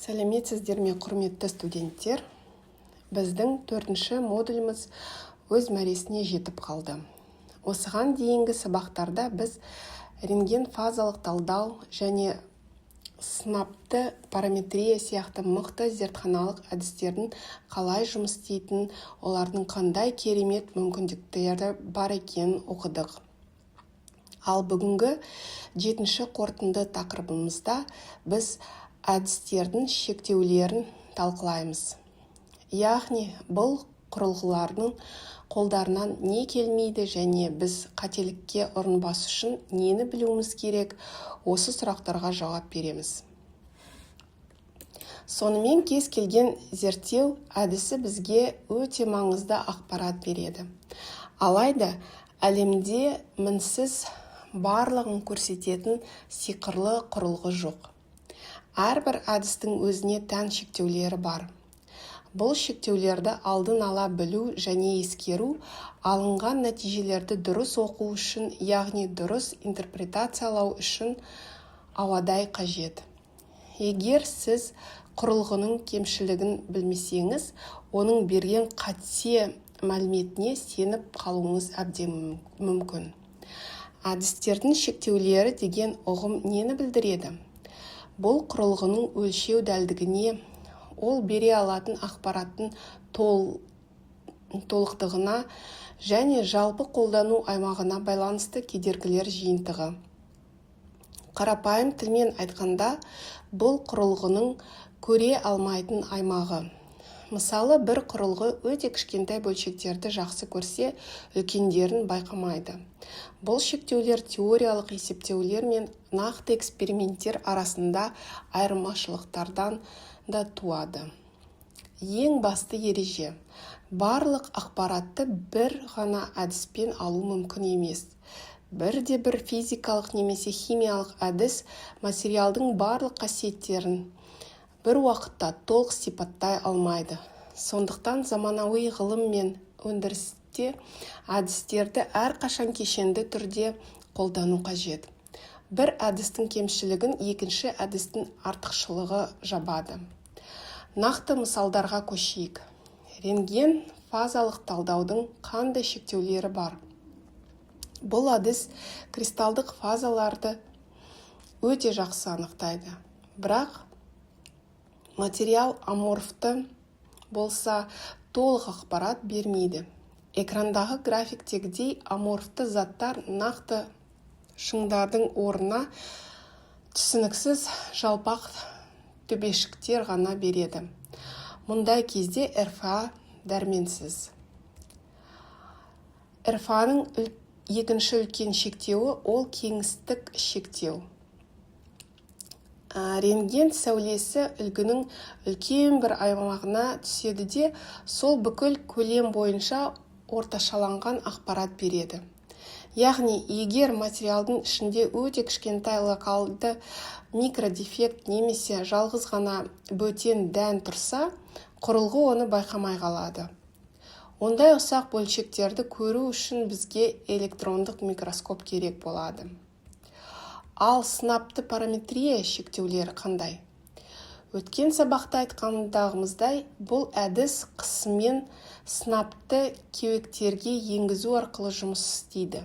Сәлеметсіздер ме, құрметті студенттер? Біздің 4-ші модуліміз өз мәресіне жетіп қалды. Осыған дейінгі сабақтарда біз рентген фазалық талдау және сынапты параметрия сияқты мықты зертханалық әдістердің қалай жұмыс істейтінін, олардың қандай керемет мүмкіндіктері бар екенін оқыдық. Ал бүгінгі 7-ші қорытынды тақырыбымызда біз әдістердің шектеулерін талқылаймыз. Яғни, бұл құрылғылардың қолдарынан не келмейді және біз қателікке ұрынбас үшін нені білуіміз керек, осы сұрақтарға жауап береміз. Сонымен кез келген зерттеу әдісі бізге өте маңызды ақпарат береді. Алайда, әлемде мінсіз барлығын көрсететін сиқырлы құрылғы жоқ. Әрбір әдістің өзіне тән шектеулері бар. Бұл шектеулерді алдын ала білу және ескеру алынған нәтижелерді дұрыс оқу үшін, яғни дұрыс интерпретациялау үшін ауадай қажет. Егер сіз құрылғының кемшілігін білмесеңіз, оның берген қате мәліметіне сеніп қалуыңыз әбден мүмкін. Әдістердің шектеулері деген ұғым нені білдіреді? Бұл құрылғының өлшеу дәлдігіне, ол бере алатын ақпараттың толықтығына және жалпы қолдану аймағына байланысты кедергілер жиынтығы. Қарапайым тілмен айтқанда, бұл құрылғының көре алмайтын аймағы. Мысалы, бір құрылғы өте кішкентай бөлшектерді жақсы көрсе, үлкендерін байқамайды. Бұл шектеулер теориялық есептеулер мен нақты эксперименттер арасында айырмашылықтардан да туады. Ең басты ереже: барлық ақпаратты бір ғана әдіспен алу мүмкін емес. Бірде-бір физикалық немесе химиялық әдіс материалдың барлық қасиеттерін бір уақытта толық сипаттай алмайды. Сондықтан заманауи ғылым мен өндірісте әдістерді әрқашан кешенді түрде қолдану қажет. Бір әдістің кемшілігін екінші әдістің артықшылығы жабады. Нақты мысалдарға көшейік. Рентген фазалық талдаудың қандай шектеулері бар? Бұл әдіс кристалдық фазаларды өте жақсы анықтайды. Бірақ материал аморфты болса, толық ақпарат бермейді. Экрандағы графиктегідей аморфты заттар нақты шыңдардың орнына түсініксіз жалпақ төбешіктер ғана береді. Мұндай кезде РФА дәрменсіз. РФАның екінші үлкен шектеуі ол кеңістік шектеу. Рентген сәулесі үлгінің үлкен бір аймағына түседі де, сол бүкіл көлем бойынша орташаланған ақпарат береді. Яғни, егер материалдың ішінде өте кішкентай локалды микродефект немесе жалғыз ғана бөтен дән тұрса, құрылғы оны байқамай қалады. Ондай ұсақ бөлшектерді көру үшін бізге электрондық микроскоп керек болады. Ал сынапты параметрия шектеулері қандай? Өткен сабақта айтқандағымыздай, бұл әдіс қысыммен сынапты кеуектерге енгізу арқылы жұмыс істейді.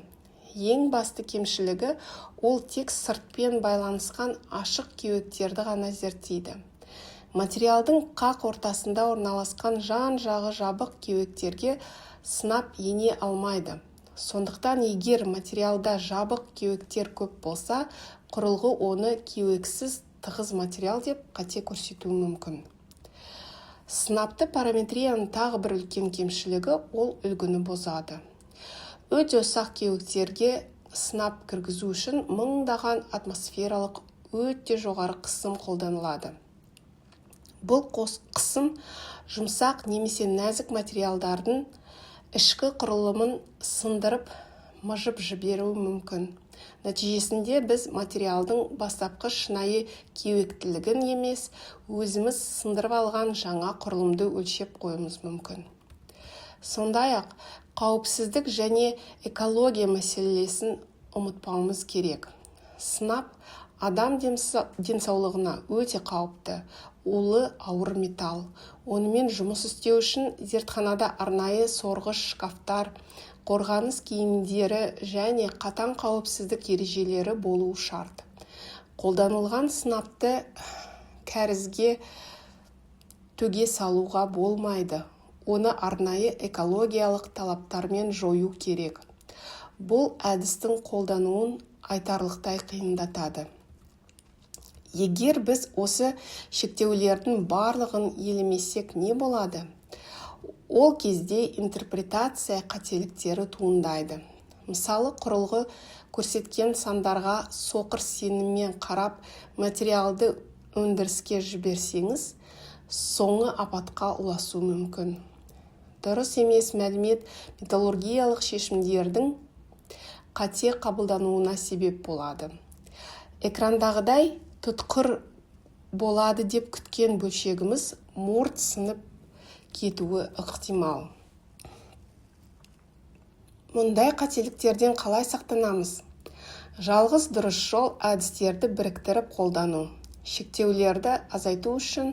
Ең басты кемшілігі ол тек сыртпен байланысқан ашық кеуектерді ғана зерттейді. Материалдың қақ ортасында орналасқан жан-жағы жабық кеуектерге сынап ене алмайды. Сондықтан, егер материалда жабық кеуектер көп болса, құрылғы оны кеуексіз тығыз материал деп қате көрсетуі мүмкін. Сынапты параметрияның тағы бір үлкен кемшілігі ол үлгіні бозады. Өте ұсақ кеуектерге сынап кіргізу үшін мыңдаған атмосфералық өте жоғары қысым қолданылады. Бұл қысым жұмсақ немесе нәзік материалдардың ішкі құрылымын сындырып, мыжып жіберуі мүмкін. Нәтижесінде біз материалдың бастапқы шынайы кеуектілігін емес, өзіміз сындырып алған жаңа құрылымды өлшеп қоюымыз мүмкін. Сондай-ақ, қауіпсіздік және экология мәселесін ұмытпауымыз керек. Сынап адам денсаулығына өте қауіпті, улы ауыр металл. Онымен жұмыс істеу үшін зертханада арнайы сорғыш шкафтар, қорғаныс киімдері және қатаң қауіпсіздік ережелері болуы шарт. Қолданылған сынапты кәрізге төге салуға болмайды. Оны арнайы экологиялық талаптармен жою керек. Бұл әдістің қолдануын айтарлықтай қиындатады. Егер біз осы шектеулердің барлығын елемесек не болады? Ол кезде интерпретация қателіктері туындайды. Мысалы, құрылғы көрсеткен сандарға соқыр сеніммен қарап материалды өндіріске жіберсеңіз, соңы апатқа ұласуы мүмкін. Дұрыс емес мәлімет металлургиялық шешімдердің қате қабылдануына себеп болады. Экрандағыдай тұтқыр болады деп күткен бөлшегіміз морт сынып кетуі ықтимал. Мұндай қателіктерден қалай сақтанамыз? Жалғыз дұрыс жол әдістерді біріктіріп қолдану. Шектеулерді азайту үшін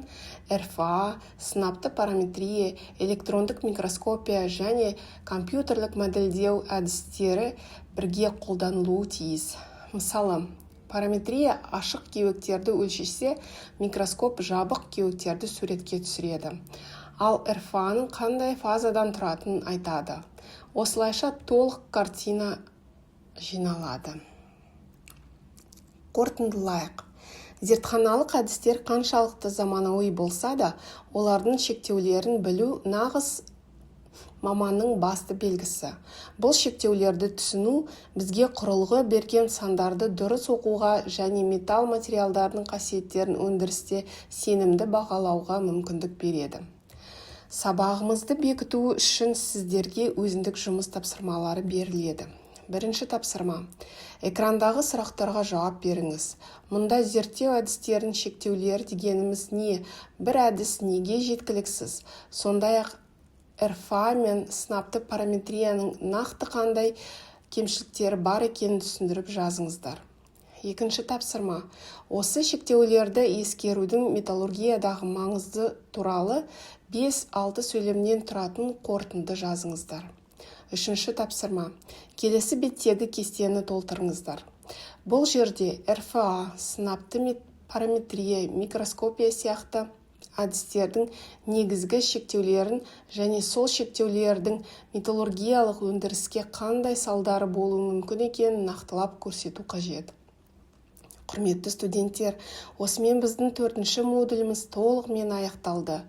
РФА, сынапты параметрия, электрондық микроскопия және компьютерлік модельдеу әдістері бірге қолданылуы тиіс. Мысалы, параметрия ашық кеуектерді өлшесе, микроскоп жабық кеуектерді суретке түсіреді. Ал РФА-ның қандай фазадан тұратынын айтады. Осылайша толық картина жиналады. Қорытындылайық. Зертханалық әдістер қаншалықты заманауи болса да, олардың шектеулерін білу нағыз маманның басты белгісі. Бұл шектеулерді түсіну бізге құрылғы берген сандарды дұрыс оқуға және металл материалдардың қасиеттерін өндірісте сенімді бағалауға мүмкіндік береді. Сабағымызды бекіту үшін сіздерге өзіндік жұмыс тапсырмалары беріледі. Бірінші тапсырма. Экрандағы сұрақтарға жауап беріңіз. Мұнда зерттеу әдістерін шектеулері дегеніміз не? Бір әдіс неге жеткіліксіз? Сондай-ақ РФА мен сынапты параметрияның нақты қандай кемшіліктері бар екенін түсіндіріп жазыңыздар. Екінші тапсырма. Осы шектеулерді ескерудің металлургиядағы маңызды туралы 5-6 сөйлемнен тұратын қорытынды жазыңыздар. Үшінші тапсырма. Келесі беттегі кестені толтырыңыздар. Бұл жерде РФА, сынапты параметрия, микроскопия сияқты әдістердің негізгі шектеулерін және сол шектеулердің металлургиялық өндіріске қандай салдары болуы мүмкін екенін нақтылап көрсету қажет. Құрметті студенттер, осымен біздің 4-ші модуліміз толығымен аяқталды.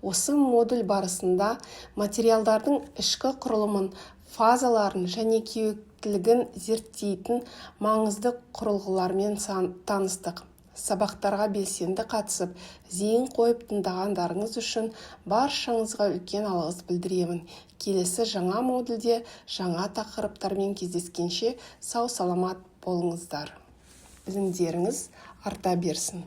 Осы модуль барысында материалдардың ішкі құрылымын, фазаларын және кеуектілігін зерттейтін маңызды құрылғылармен таныстық. Сабақтарға белсенді қатысып, зейін қойып тыңдағандарыңыз үшін баршаңызға үлкен алғыс білдіремін. Келесі жаңа модульде жаңа тақырыптармен кездескенше сау саламат болыңыздар. Білімдеріңіз арта берсін.